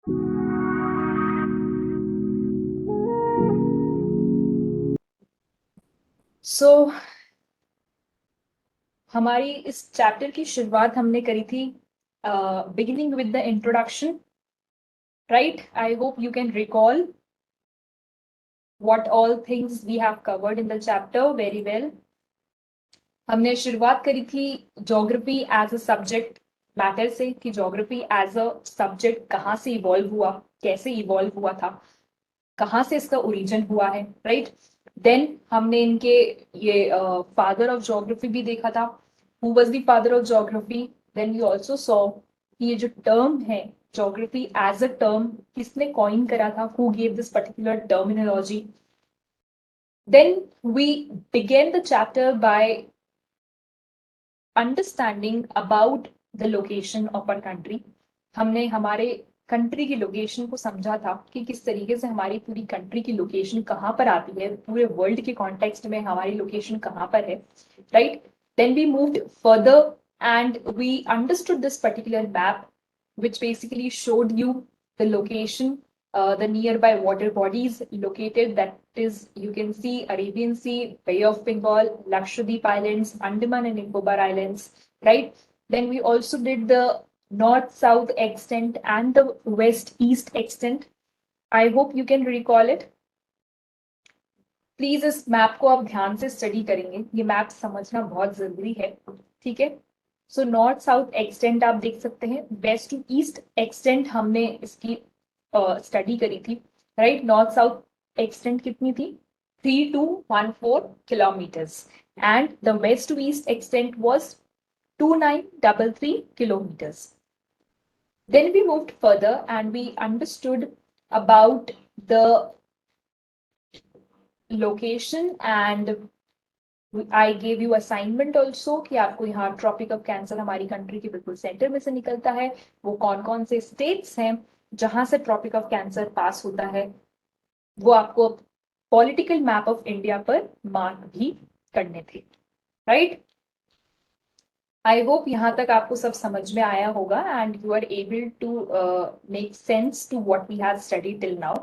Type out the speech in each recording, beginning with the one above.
सो हमारी इस चैप्टर की शुरुआत हमने करी थी beginning with the introduction, right? I hope you can recall what all things we have covered in the chapter very well. हमने शुरुआत करी थी geography as a subject matter से, कि ज्योग्राफी एज अ सब्जेक्ट कहाँ से इवॉल्व हुआ, कैसे इवॉल्व हुआ था, कहाँ से इसका ओरिजिन हुआ है, राइट? देन हमने इनके ये फादर ऑफ ज्योग्राफी भी देखा था, who was the father of geography. Then we also saw कि ये जो टर्म है ज्योग्राफी एज अ टर्म, किसने कॉइन करा था, who gave this particular terminology. Then we began the chapter by understanding about the location of our country. हमने हमारे country की लोकेशन को समझा था कि किस तरीके से हमारी पूरी कंट्री की लोकेशन कहाँ पर आती है, पूरे वर्ल्ड के कॉन्टेक्स्ट में हमारी लोकेशन कहाँ पर है, right? Then we moved further and we understood this particular map, which basically showed you the location, the nearby water bodies located, that is, you can see Arabian Sea, Bay of Bengal, Lakshadweep Islands, Andaman and Nicobar Islands, right? Then we also did the north-south extent and the west-east extent. I hope you can recall it. Please इस map को आप ध्यान से study करेंगे, ये map समझना बहुत जरूरी है, ठीक है? सो नॉर्थ साउथ एक्सटेंट आप देख सकते हैं, वेस्ट टू ईस्ट एक्सटेंट हमने इसकी स्टडी करी थी, राइट? नॉर्थ साउथ एक्सटेंट कितनी थी? 3214 kilometres, and the west to east extent was 2933 kilometers. Then we moved further and we understood about the location, and I gave you assignment also कि आपको यहाँ tropic of cancer हमारी country के बिल्कुल centre में से निकलता है, वो कौन कौन से स्टेट्स हैं जहां से ट्रॉपिक ऑफ कैंसर पास होता है, वो आपको पॉलिटिकल मैप ऑफ इंडिया पर मार्क भी करने थे, राइट? आई होप यहाँ तक आपको सब समझ में आया होगा and you are able to make sense to what we have studied till now.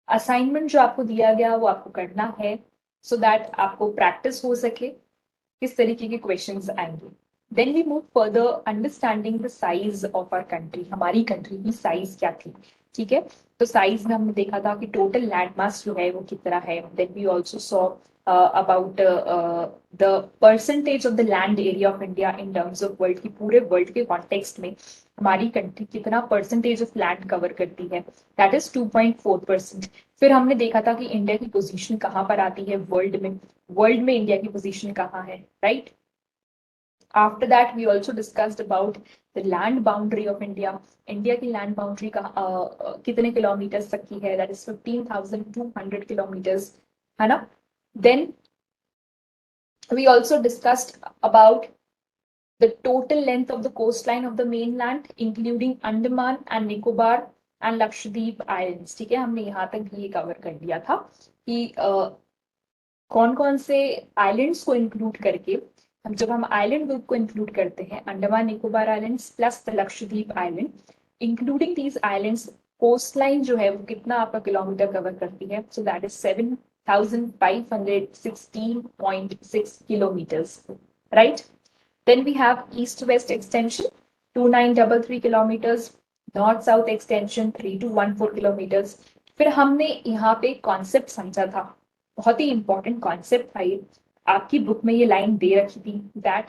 Assignment जो आपको दिया गया वो आपको करना है सो दैट आपको प्रैक्टिस हो सके किस तरीके के क्वेश्चंस आएंगे. Then we move further understanding the size of our country. हमारी कंट्री की साइज क्या थी, ठीक है? तो साइज में हमने देखा था कि टोटल लैंड मास जो है वो कितना है. Then we also saw about the percentage of the land area of India in terms of world, की पूरे वर्ल्ड के कॉन्टेक्स्ट में हमारी कंट्री कितना परसेंटेज ऑफ लैंड कवर करती है, दैट इज 2.4%. फिर हमने देखा था कि इंडिया की पोजीशन कहाँ पर आती है वर्ल्ड में इंडिया की पोजीशन कहाँ है, right? After that we also discussed about the land boundary of India. India की लैंड बाउंड्री कितने किलोमीटर्स तक की है, दैट इज 15,200 किलोमीटर्स, है ना? देन we also discussed about the total length of the coastline of the mainland, including Andaman and Nicobar and Lakshadweep Islands. ठीक है, हमने यहाँ तक ये कवर कर लिया था कि कौन कौन से आइलैंड्स को इंक्लूड करके जब हम आइलैंड ग्रुप को इंक्लूड करते हैं, Andaman Nicobar islands plus the Lakshadweep island, including these islands, coast line जो है वो कितना आपका किलोमीटर कवर करती है, so that is 7,516.6 kilometers, right? Then we have east-west extension, 2,933 kilometers, north-south extension, 3,214 kilometers. फिर हमने यहाँ पे कॉन्सेप्ट समझा था, बहुत ही इंपॉर्टेंट कॉन्सेप्ट था ये, आपकी बुक में ये लाइन दे रखी थी, that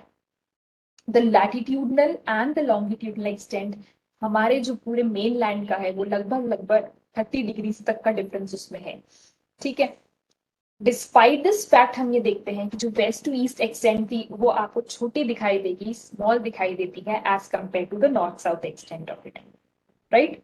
the latitudinal and the longitudinal extent, हमारे जो पूरे मेन लैंड का है वो लगभग 30 डिग्री तक का डिफरेंस उसमें है, ठीक है? डिस्पाइट दिस फैक्ट हम ये देखते हैं कि जो वेस्ट टू ईस्ट एक्सटेंट थी वो आपको छोटी दिखाई देगी, स्मॉल दिखाई देती है as compare to the north south extent of it, right?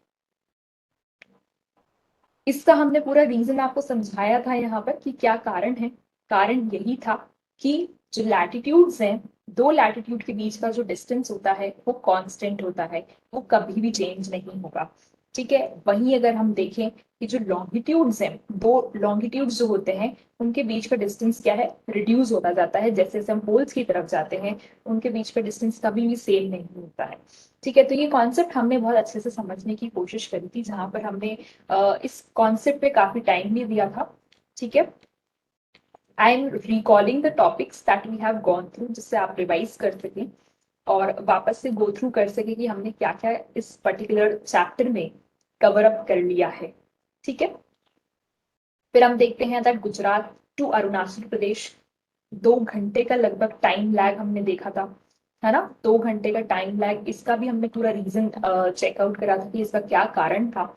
इसका हमने पूरा रीजन आपको समझाया था यहाँ पर कि क्या कारण है. कारण यही था कि जो लैटिट्यूड्स हैं, दो लैटिट्यूड के बीच का जो डिस्टेंस होता है वो कांस्टेंट होता है, वो कभी भी चेंज नहीं होगा, ठीक है। वहीं अगर हम देखें कि जो लॉन्गिट्यूड्स हैं, दो लॉन्गिट्यूड्स जो होते हैं उनके बीच का डिस्टेंस क्या है, रिड्यूस होता जाता है। जैसे जैसे हम पोल्स की तरफ जाते हैं उनके बीच का डिस्टेंस कभी भी सेम नहीं होता है। ठीक है, तो ये कॉन्सेप्ट हमने बहुत अच्छे से समझने की कोशिश करी थी, जहां पर हमने इस कॉन्सेप्ट पे काफी टाइम भी दिया था। ठीक है, I am recalling the topics that we have gone through, जिससे आप रिवाइज कर सकें और वापस से गो थ्रू कर सके कि हमने क्या क्या इस पर्टिकुलर चैप्टर में कवर अप कर लिया है। ठीक है, फिर हम देखते हैं दैट गुजरात टू अरुणाचल प्रदेश 2 घंटे का लगभग टाइम लैग हमने देखा था, है ना। 2 घंटे का टाइम लैग, इसका भी हमने पूरा रीजन चेकआउट करा था कि इसका क्या कारण था।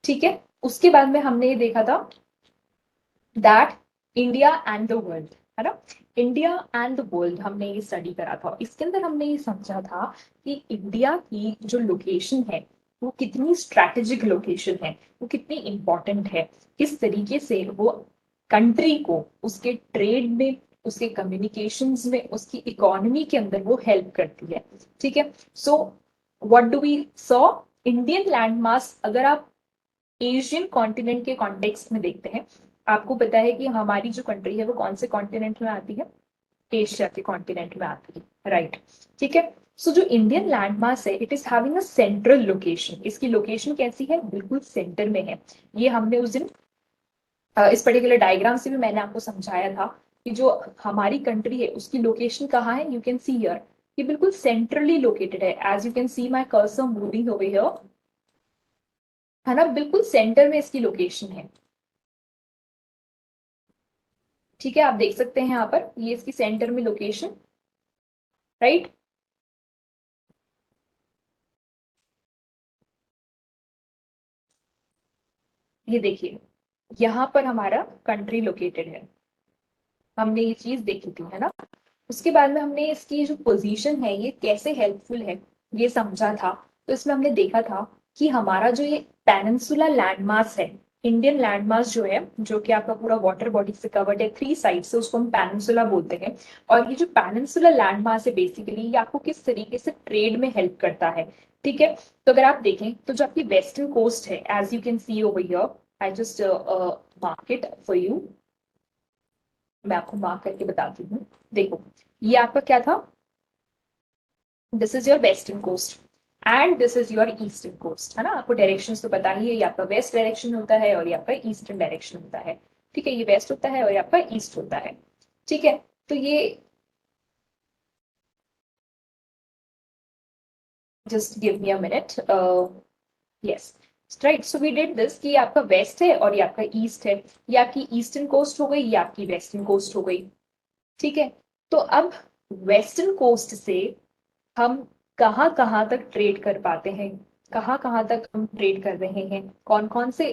ठीक है, उसके बाद में हमने ये देखा था that India and the world, है ना। इंडिया एंड द वर्ल्ड हमने ये स्टडी करा था। इसके अंदर हमने ये समझा था कि इंडिया की जो लोकेशन है वो कितनी स्ट्रैटेजिक लोकेशन है, वो कितनी इंपॉर्टेंट है, किस तरीके से वो कंट्री को उसके ट्रेड में, उसके कम्युनिकेशंस में, उसकी इकोनॉमी के अंदर वो हेल्प करती है। ठीक है, so what do we saw, Indian landmass अगर आप एशियन कॉन्टिनेंट के कॉन्टेक्स्ट में देखते हैं, आपको पता है कि हमारी जो कंट्री है वो कौन से कॉन्टिनेंट में आती है, एशिया के कॉन्टिनेंट में आती है, राइट। ठीक है, सो जो इंडियन लैंडमास है it is having a central location. इसकी लोकेशन कैसी है, बिल्कुल सेंटर में है। ये हमने उस दिन इस पर्टिकुलर डायग्राम से भी मैंने आपको समझाया था कि जो हमारी कंट्री है उसकी लोकेशन कहाँ है। यू कैन सी हियर, ये बिल्कुल सेंट्रली लोकेटेड है। As you can see my cursor moving over here, है ना, बिल्कुल सेंटर में इसकी लोकेशन है। ठीक है, आप देख सकते हैं यहाँ पर ये इसकी सेंटर में लोकेशन, राइट। ये देखिए यहाँ पर हमारा कंट्री लोकेटेड है, हमने ये चीज देखी थी, है ना। उसके बाद में हमने इसकी जो पोजीशन है ये कैसे हेल्पफुल है ये समझा था। तो इसमें हमने देखा था कि हमारा जो ये पेनिनसुला लैंडमास है, इंडियन लैंडमास जो है, जो कि आपका पूरा वाटर बॉडी से कवर्ड है 3 साइड से, उसको हम पेनिनसुला बोलते हैं। और ये जो पेनिनसुला लैंडमास है बेसिकली ये आपको किस तरीके से ट्रेड में हेल्प करता है। ठीक है, तो अगर आप देखें तो जो आपकी वेस्टर्न कोस्ट है, as you can see over here, I just mark it for you, मैं आपको मार्क करके बताती हूँ। देखो ये आपका क्या था, this is your western coast and this is your eastern coast, है ना। आपको डायरेक्शन तो पता ही है, ये आपका वेस्ट डायरेक्शन होता है और ये आपका ईस्टर्न डायरेक्शन होता है। ठीक है, ये वेस्ट होता है और ये आपका ईस्ट होता है। ठीक है, तो ये just give me a minute, yes, right. So we did this कि ये आपका वेस्ट है और ये आपका ईस्ट है, ये आपकी ईस्टर्न कोस्ट हो गई, ये आपकी वेस्टर्न कोस्ट हो गई। ठीक है, तो अब वेस्टर्न कोस्ट से हम कहाँ कहाँ तक ट्रेड कर पाते हैं, कहाँ कहाँ तक हम ट्रेड कर रहे हैं, कौन कौन से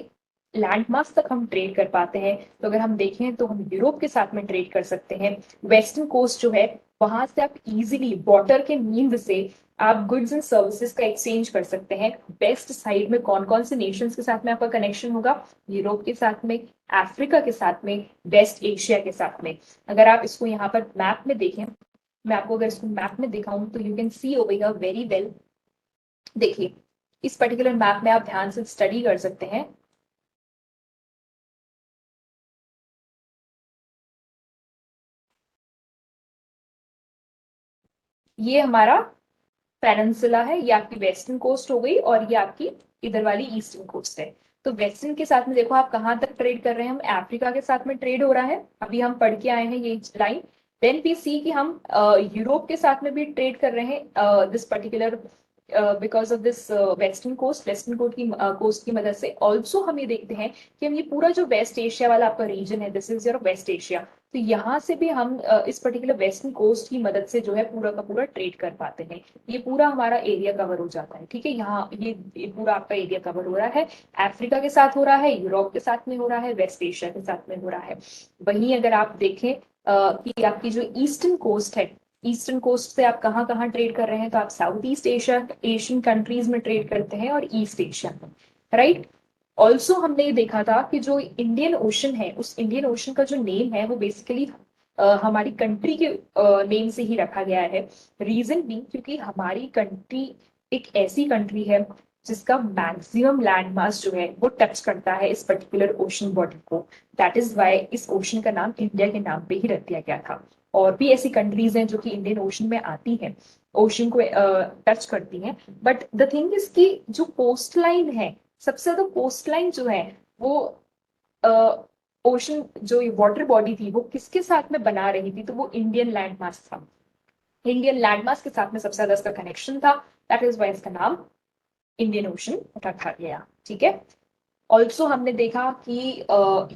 लैंडमार्क्स तक हम ट्रेड कर पाते हैं। तो अगर हम देखें तो हम यूरोप के साथ में ट्रेड कर सकते हैं। वेस्टर्न कोस्ट जो है वहां से आप इजीली वाटर के मीन से आप गुड्स एंड सर्विसेज का एक्सचेंज कर सकते हैं। वेस्ट साइड में कौन कौन से नेशंस के साथ में आपका कनेक्शन होगा, यूरोप के साथ में, अफ्रीका के साथ में, वेस्ट एशिया के साथ में। अगर आप इसको यहाँ पर मैप में देखें, मैं आपको अगर इसको मैप में दिखाऊं तो you can see over here very well. देखिए इस पर्टिकुलर मैप में आप ध्यान से स्टडी कर सकते हैं। ये हमारा पेनिनसुला है, ये आपकी वेस्टर्न कोस्ट हो गई और ये आपकी इधर वाली ईस्टर्न कोस्ट है। तो वेस्टर्न के साथ में देखो आप कहाँ तक ट्रेड कर रहे हैं, हम अफ्रीका के साथ में ट्रेड हो रहा है, अभी हम पढ़ के आए हैं ये लाइन। देन वी सी कि हम यूरोप के साथ में भी ट्रेड कर रहे हैं this particular, because of this western coast, western coast की कोस्ट की मदद से। ऑल्सो हम ये देखते हैं कि हम ये पूरा जो वेस्ट एशिया वाला आपका रीजन है, this is your West Asia, तो यहाँ से भी हम इस पर्टिकुलर वेस्टर्न कोस्ट की मदद से जो है पूरा का पूरा ट्रेड कर पाते हैं। ये पूरा हमारा एरिया कवर हो जाता है। ठीक है, यहाँ ये पूरा आपका एरिया कवर हो रहा है, अफ्रीका के साथ हो रहा है, यूरोप के साथ में हो रहा है, वेस्ट एशिया के साथ में हो रहा है। वहीं अगर आप देखें कि आपकी जो ईस्टर्न कोस्ट है, ईस्टर्न कोस्ट से आप कहाँ कहाँ ट्रेड कर रहे हैं, तो आप south east Asia, Asian countries में ट्रेड करते हैं और ईस्ट एशिया में, राइट। ऑल्सो हमने ये देखा था कि जो इंडियन ओशन है, उस इंडियन ओशन का जो नेम है वो बेसिकली हमारी कंट्री के नेम से ही रखा गया है। रीजन भी क्योंकि हमारी कंट्री एक ऐसी कंट्री है जिसका मैक्सिमम लैंड मास जो है वो टच करता है इस पर्टिकुलर ओशन बॉडी को। दैट इज वाई इस ओशन का नाम इंडिया के नाम पे ही रख दिया गया था। और भी ऐसी कंट्रीज हैं जो कि इंडियन ओशन में आती हैं, ओशन को टच करती हैं। बट द थिंग इज कि जो कोस्ट लाइन है, सबसे ज्यादा कोस्ट लाइन जो है वो ओशन जो वाटर बॉडी थी वो किसके साथ में बना रही थी, तो वो इंडियन लैंड मास था। इंडियन लैंड मास के साथ में सबसे ज्यादा इसका कनेक्शन था। दैट इज वाई इसका नाम इंडियन ओशन रखा गया। ठीक है। ऑल्सो हमने देखा कि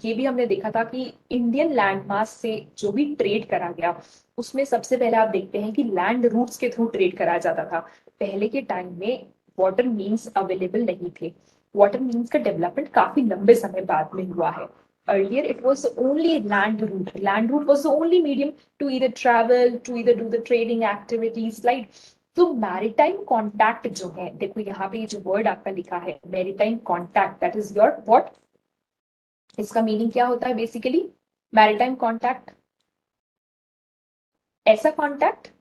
ये भी हमने देखा था कि इंडियन लैंड मास से जो भी ट्रेड करा गया उसमें सबसे पहले आप देखते हैं कि लैंड रूट्स के थ्रू ट्रेड करा जाता था। पहले के टाइम में वाटर मीन्स अवेलेबल नहीं थे। वाटर मीन्स का डेवलपमेंट काफी लंबे समय बाद में हुआ है। Earlier, it was only land route. Land route was the only medium to either travel, to either do the trading activities, right? तो मैरिटाइम कॉन्टैक्ट जो है, देखो यहाँ पे ये जो वर्ड आपका लिखा है maritime contact, that is your what, इसका मीनिंग क्या होता है बेसिकली? मैरिटाइम कॉन्टैक्ट ऐसा कॉन्टैक्ट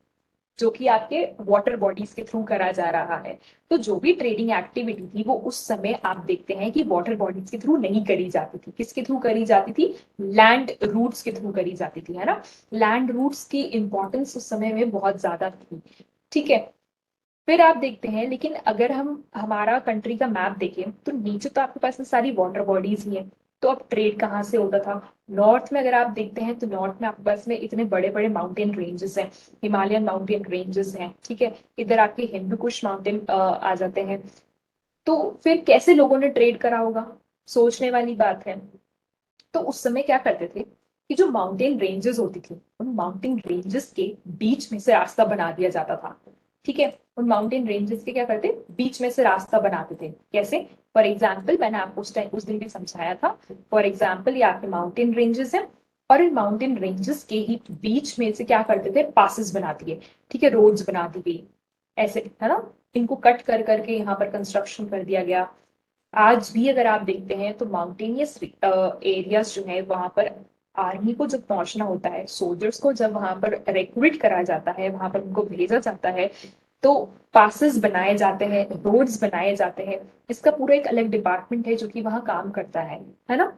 जो कि आपके वाटर बॉडीज के थ्रू करा जा रहा है। तो जो भी ट्रेडिंग एक्टिविटी थी वो उस समय आप देखते हैं कि वाटर बॉडीज के थ्रू नहीं करी जाती थी। किसके थ्रू करी जाती थी? लैंड रूट्स के थ्रू करी जाती थी, है ना। लैंड रूट्स की इंपॉर्टेंस उस समय में बहुत ज्यादा थी। ठीक है। फिर आप देखते हैं, लेकिन अगर हम हमारा कंट्री का मैप देखें तो नीचे तो आपके पास में सारी वाटर बॉडीज ही हैं। तो अब ट्रेड कहाँ से होता था? नॉर्थ में अगर आप देखते हैं तो नॉर्थ में आपके पास में इतने बड़े बड़े माउंटेन रेंजेस हैं, हिमालयन माउंटेन रेंजेस हैं। ठीक है। इधर आपके हिंदू कुश माउंटेन आ जाते हैं। तो फिर कैसे लोगों ने ट्रेड करा होगा? सोचने वाली बात है। तो उस समय क्या करते थे कि जो माउंटेन रेंजेस होती थी उन माउंटेन रेंजेस के बीच में से रास्ता बना दिया जाता था। ठीक है। उन माउंटेन रेंजेस के क्या करते, बीच में से रास्ता बनाते थे। कैसे? फॉर एग्जाम्पल, मैंने आपको उस टाइम उस दिन भी समझाया था। फॉर एग्जाम्पल, ये आपके माउंटेन रेंजेस हैं और इन माउंटेन रेंजेस के ही बीच में से क्या करते थे, पासिस बना दिए। ठीक है, रोड्स बना दी गई ऐसे, है ना। इनको कट कर करके यहाँ पर कंस्ट्रक्शन कर दिया गया। आज भी अगर आप देखते हैं तो माउंटेनियस एरियाज जो है वहां पर आर्मी को जब पहुंचना होता है, सोल्जर्स को जब वहां पर रिक्रूट करा जाता है, वहां पर उनको भेजा जाता है, तो पासेस बनाए जाते हैं, रोड्स बनाए जाते हैं। इसका पूरा एक अलग डिपार्टमेंट है जो कि वहां काम करता है ना।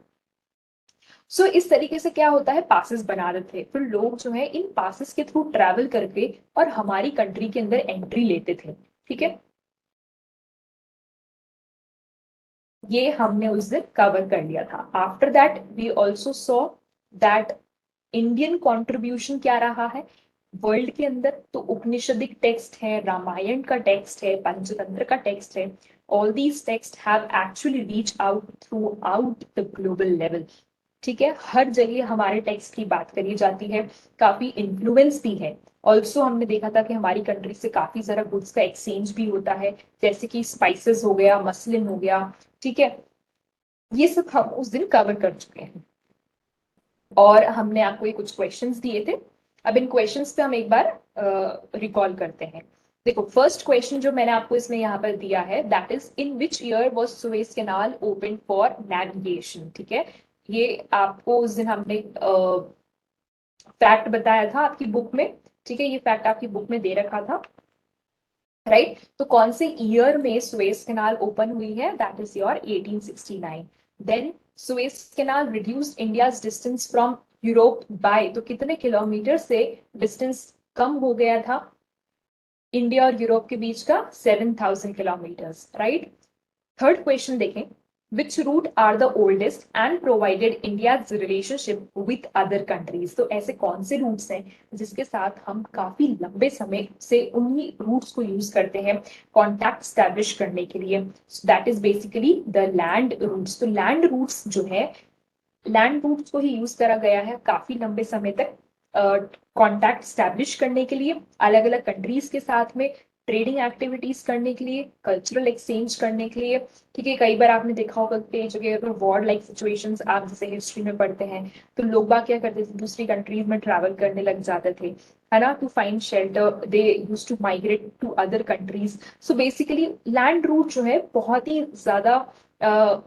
सो इस तरीके से क्या होता है, पासेस बना देते थे, फिर लोग जो है इन पासेस के थ्रू ट्रैवल करके और हमारी कंट्री के अंदर एंट्री लेते थे। ठीक है। ये हमने उस दिन कवर कर लिया था। After that we also saw that Indian contribution क्या रहा है वर्ल्ड के अंदर। तो उपनिषदिक टेक्स्ट है, रामायण का टेक्स्ट है, पंचतंत्र का टेक्स्ट है। All these text have actually reach out through out the global level. ठीक है। हर जगह हमारे टेक्स्ट की बात करी जाती है, काफी इन्फ्लुएंस भी है। ऑल्सो हमने देखा था कि हमारी कंट्री से काफी सारा गुड्स का एक्सचेंज भी होता है, जैसे कि स्पाइसेस हो गया, मसलिन हो गया। ठीक है। ये सब हम उस दिन कवर कर चुके हैं और हमने आपको ये कुछ क्वेश्चंस दिए थे। अब इन क्वेश्चंस पे हम एक बार रिकॉल करते हैं। देखो, फर्स्ट क्वेश्चन जो मैंने आपको इसमें यहाँ पर दिया है, that is in which year was Suez canal open for navigation. ठीक है। ये आपको उस दिन हमने फैक्ट बताया था आपकी बुक में। ठीक है, ये फैक्ट आपकी बुक में दे रखा था, राइट। तो कौन से ईयर में सुएज कैनाल ओपन हुई है? That is your 1869। Then Suez Canal reduced India's distance from Europe by, तो कितने किलोमीटर से डिस्टेंस कम हो गया था इंडिया और यूरोप के बीच का? 7,000 किलोमीटर्स, राइट। थर्ड क्वेश्चन देखें, which route are the oldest and provided India's relationship with other countries. तो ऐसे कौन से रूट्स हैं जिसके साथ हम काफी लंबे समय से उन्हीं रूट्स को यूज करते हैं कॉन्टैक्ट स्टैब्लिश करने के लिए? That is basically the land routes. तो लैंड रूट्स जो है, लैंड रूट्स को ही यूज करा गया है काफी लंबे समय तक कॉन्टैक्ट स्टैब्लिश करने के लिए, अलग अलग कंट्रीज के साथ में ट्रेडिंग एक्टिविटीज करने के लिए, कल्चरल एक्सचेंज करने के लिए। ठीक है। कई बार आपने देखा होगा कि जगह वॉर लाइक सिचुएशंस आप जैसे हिस्ट्री में पढ़ते हैं तो लोग बाग क्या करते थे, दूसरी कंट्रीज में ट्रैवल करने लग जाते थे, है ना, to find shelter. They use to migrate to other countries. So basically land route जो है बहुत ही ज्यादा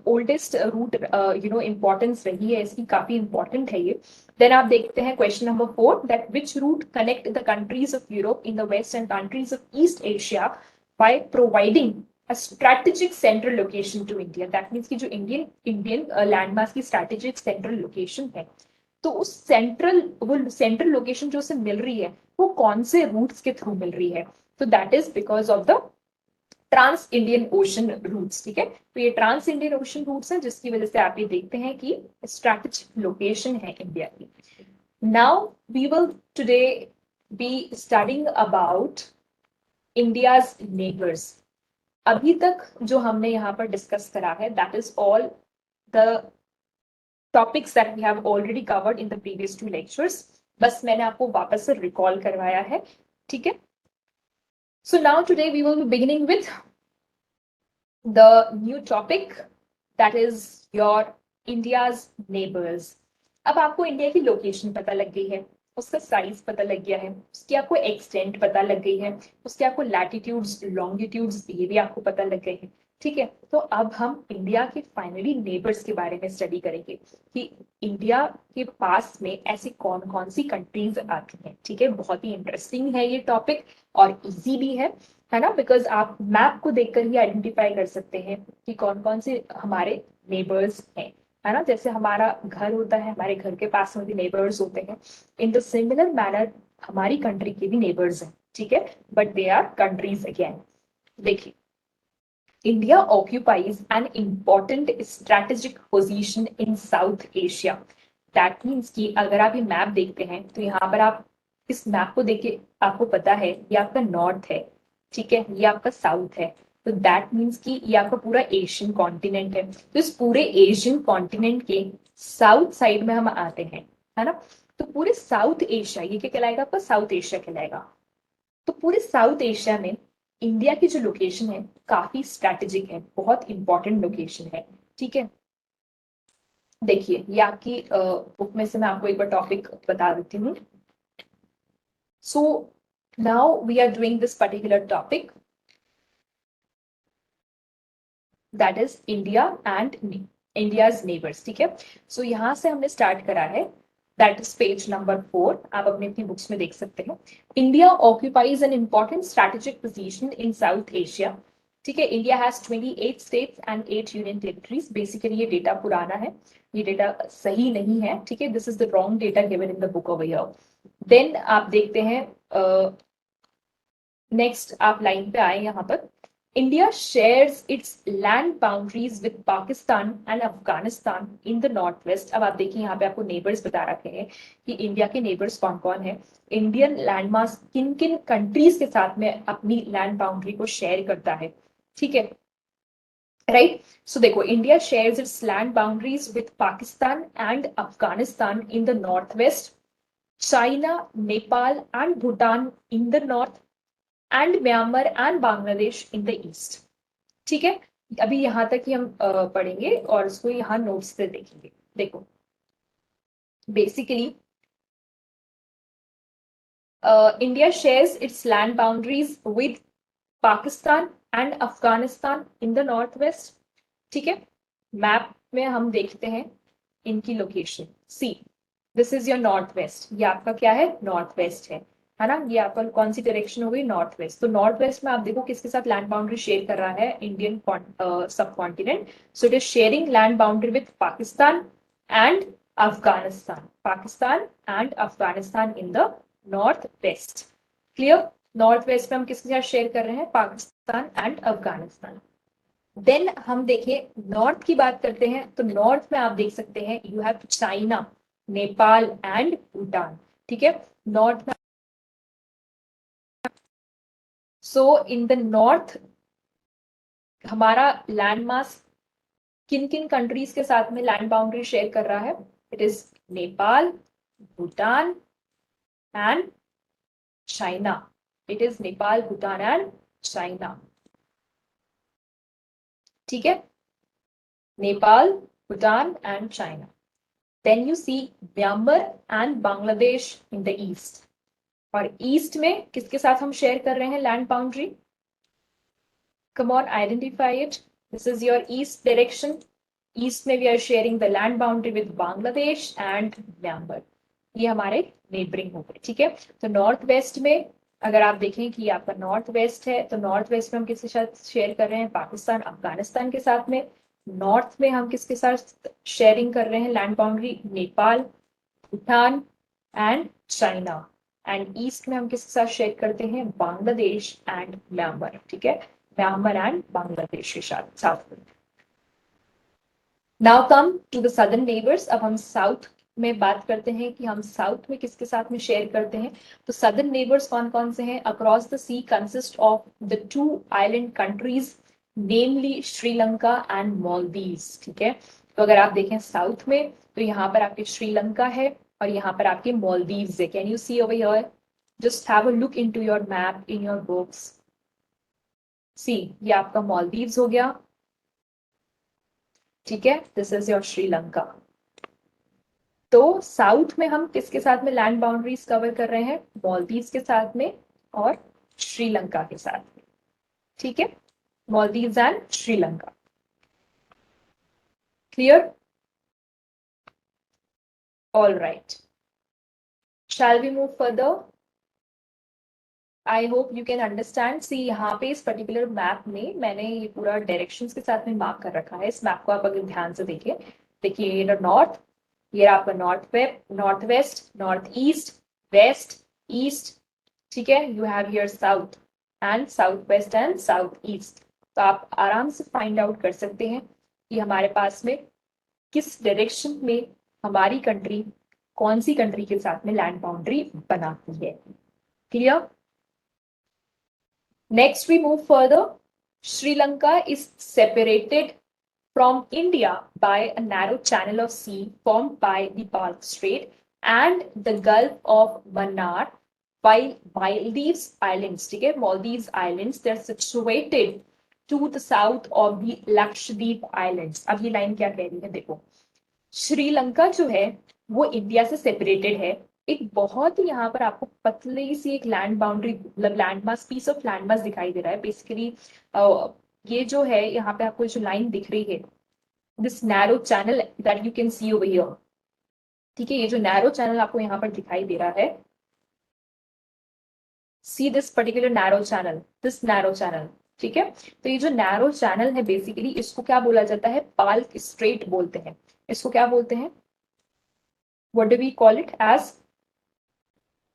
ओल्डेस्ट रूट इंपॉर्टेंस रही है इसकी, काफी इंपॉर्टेंट है ये। देन आप देखते हैं question number 4, that which route connect the countries of Europe in the west and countries of East Asia by providing strategic central location to India. That means की जो इंडियन लैंडमास की strategic central location है, तो उस central location जो उसे मिल रही है वो कौन से रूट्स के थ्रू मिल रही है? तो that is because of the trans Indian Ocean routes. ठीक है, तो ये ट्रांस इंडियन ओशन रूट्स हैं जिसकी वजह से आप ये देखते हैं कि स्ट्रैटेजिक लोकेशन है इंडिया की। Now we will today be studying about India's neighbours. अभी तक जो हमने यहाँ पर डिस्कस करा है that is all the topics that we have already covered in the previous 2 lectures. बस मैंने आपको वापस से रिकॉल करवाया है। ठीक है, so now today we will be beginning with the new topic that is your India's neighbours. अब आपको इंडिया की लोकेशन पता लग गई है, उसका साइज पता लग गया है, उसकी आपको एक्सटेंट पता लग गई है, उसके आपको लैटिट्यूड्स लॉन्गिट्यूड्स ये भी आपको पता लग गए हैं। ठीक है, तो अब हम इंडिया के फाइनली नेबर्स के बारे में स्टडी करेंगे कि इंडिया के पास में ऐसी कौन कौन सी कंट्रीज आती हैं। ठीक है, बहुत ही इंटरेस्टिंग है ये टॉपिक और इजी भी है ना, बिकॉज आप मैप को देखकर ही आइडेंटिफाई कर सकते हैं कि कौन कौन से हमारे नेबर्स हैं। है ना, जैसे हमारा घर होता है, हमारे घर के पास में भी नेबर्स होते हैं, इन द सिमिलर मैनर हमारी कंट्री के भी नेबर्स हैं। ठीक है, but they are countries again. देखिए, India occupies an important strategic position in South Asia. That means कि अगर आप ये मैप देखते हैं तो यहाँ पर आप इस मैप को देख के आपको पता है ये आपका नॉर्थ है, ठीक है, ये आपका साउथ है, तो दैट मीन्स कि ये आपका पूरा एशियन कॉन्टिनेंट है। तो इस पूरे एशियन कॉन्टिनेंट के साउथ साइड में हम आते हैं, है ना, तो पूरे साउथ एशिया ये क्या कहलाएगा? आपका साउथ एशिया कहलाएगा। तो पूरे साउथ एशिया में इंडिया की जो लोकेशन है काफी स्ट्रैटेजिक है, बहुत इंपॉर्टेंट लोकेशन है। ठीक है, देखिए ये आपकी बुक में से मैं आपको एक बार टॉपिक बता देती हूँ। So now we are doing this particular topic that is India and India's neighbours. ठीक है, सो यहाँ से हमने स्टार्ट करा है, दैट इज पेज नंबर 4। आप अपनी अपनी बुक्स में देख सकते हैं। India occupies an important strategic position in South Asia. ठीक है, India has 28 states and 8 union territories. Basically ये डेटा पुराना है, ये डेटा सही नहीं है। ठीक है, this is the wrong data given in the book over here. Then आप देखते हैं नेक्स्ट आप लाइन पे आए यहाँ पर। India shares its land boundaries with Pakistan and Afghanistan in the northwest। अब आप देखिए यहाँ पे आपको नेबर्स बता रखे हैं कि इंडिया के नेबर्स कौन कौन है। इंडियन लैंड मास किन किन कंट्रीज के साथ में अपनी लैंड बाउंड्री को शेयर करता है। ठीक है, राइट, सो देखो, India shares its land boundaries with Pakistan and Afghanistan in the north waste, China, Nepal and Bhutan in the north, and Myanmar and Bangladesh in the east. ठीक है, अभी यहां तक ही हम पढ़ेंगे और इसको यहाँ नोट्स से देखेंगे। देखो, basically India shares its land boundaries with Pakistan and Afghanistan in the north west. ठीक है, मैप में हम देखते हैं इनकी location. See, this is your north west, ये आपका क्या है? नॉर्थ वेस्ट है ना, ये आपका कौन सी डायरेक्शन हो गई? North west. तो नॉर्थ वेस्ट में आप देखो किसके साथ लैंड बाउंड्री शेयर कर रहा है? इंडियन सब continent. So it is sharing land boundary with Pakistan and Afghanistan, Pakistan and Afghanistan in the north waste. Clear? North west में हम किसके साथ शेयर कर रहे हैं? पाकिस्तान एंड अफगानिस्तान। देन हम देखें नॉर्थ की बात करते हैं, तो नॉर्थ में आप देख सकते हैं you have China, Nepal and Bhutan. ठीक है, नॉर्थ में सो इन द नॉर्थ हमारा लैंड मास किन किन कंट्रीज के साथ में लैंड बाउंड्री शेयर कर रहा है? It is Nepal, Bhutan and China. It is Nepal, Bhutan and China. ठीक है, Nepal, Bhutan and China. Then you see Myanmar and Bangladesh in the east. और ईस्ट में किसके साथ हम शेयर कर रहे हैं land boundary? Come on, identify it. This is your east direction. East में we are sharing the land boundary with Bangladesh and Myanmar. ये हमारे नेबरिंग हो गए। ठीक है, तो नॉर्थ वेस्ट में अगर आप देखें कि आपका नॉर्थ वेस्ट है तो नॉर्थ वेस्ट में हम किसके साथ शेयर कर रहे हैं, पाकिस्तान अफगानिस्तान के साथ में। नॉर्थ में हम किसके साथ शेयरिंग कर रहे हैं land boundary, Nepal, Bhutan and China. And east में हम किसके साथ शेयर करते हैं, बांग्लादेश एंड म्यांमार। ठीक है, म्यांमार एंड बांग्लादेश के साथ साथ में। Now come to the southern neighbours. अब हम साउथ में बात करते हैं कि हम साउथ में किसके साथ में शेयर करते हैं। तो सदर्न नेबर्स कौन कौन से हैं, across the sea consist of the 2 island countries namely Sri Lanka and Maldives. ठीक है, तो अगर आप देखें साउथ में तो यहाँ पर आपके श्रीलंका है और यहाँ पर आपके मालदीव्स है। Can you see over here, just have a look into your map in your books. See, ये आपका मालदीव्स हो गया। ठीक है, दिस इज योर श्रीलंका। तो साउथ में हम किसके साथ में लैंड बाउंड्रीज कवर कर रहे हैं, मालदीव्स के साथ में और श्रीलंका के साथ में। ठीक है, Maldives and Sri Lanka. Clear, all right, shall we move further. I hope you can understand. See, यहाँ पे इस पर्टिकुलर मैप में मैंने ये पूरा डायरेक्शंस के साथ में मार्क कर रखा है। इस मैप को आप अगर ध्यान से देखिए, देखिए ये नॉर्थ, ये आपका north west, north east, west, east. ठीक है, you have here south and south west and south east. तो आप आराम से फाइंड आउट कर सकते हैं कि हमारे पास में किस डायरेक्शन में हमारी कंट्री कौन सी कंट्री के साथ में लैंड बाउंड्री बनाती है। Clear, next we move further. Sri Lanka is separated from India by a narrow channel of sea formed by the Palk Strait and the Gulf of Mannar, while Maldives Islands, ठीक है, Maldives Islands, they're situated to the south of the Lakshadweep Islands. अब ये line क्या कह रही है, देखो श्रीलंका जो है वो इंडिया से सेपरेटेड है। एक बहुत ही यहाँ पर आपको पतली सी एक लैंड बाउंड्री, मतलब land mass, piece of land mass दिखाई दे रहा है बेसिकली। ये जो है यहाँ पे आपको जो लाइन दिख रही है, this narrow channel that you can see over here. ठीक है, ये जो नैरो चैनल आपको यहाँ पर दिखाई दे रहा है, see this particular narrow channel, this narrow channel. ठीक है, तो ये जो नैरो चैनल है बेसिकली इसको क्या बोला जाता है, पाल्क स्ट्रेट बोलते हैं। इसको क्या बोलते हैं, what do we call it as,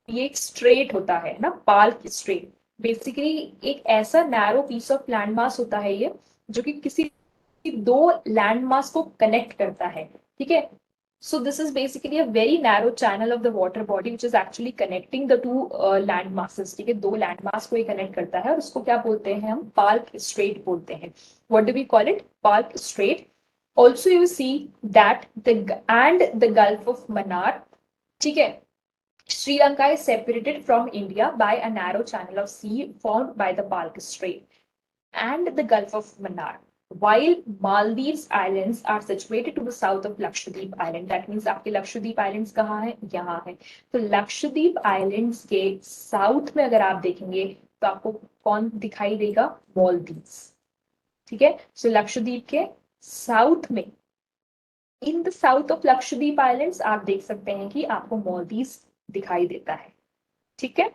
ये एक स्ट्रेट होता है ना, पाल्क स्ट्रेट। बेसिकली एक ऐसा narrow piece of land mass होता है ये, जो कि किसी दो लैंड मास को कनेक्ट करता है। ठीक है, so this is basically a very narrow channel of the water body which is actually connecting the two land masses. ठीक है, दो लैंड मास को ये कनेक्ट करता है और उसको क्या बोलते हैं हम, पाल्क स्ट्रेट बोलते हैं। what do we call it, Palk straight. also you see that the Gulf of Mannar, ठीक है, Sri Lanka is separated from India by a narrow channel of sea formed by the Palk Strait and the Gulf of Mannar, while Maldives Islands are situated to the south of Lakshadweep Island. That means आपके Lakshadweep islands कहाँ है, यहाँ है। तो Lakshadweep islands के south में अगर आप देखेंगे तो आपको कौन दिखाई देगा, मालदीव्स। ठीक है, सो लक्षद्वीप के साउथ में, in the south of Lakshadweep islands आप देख सकते हैं कि आपको मालदीव्स दिखाई देता है। ठीक है,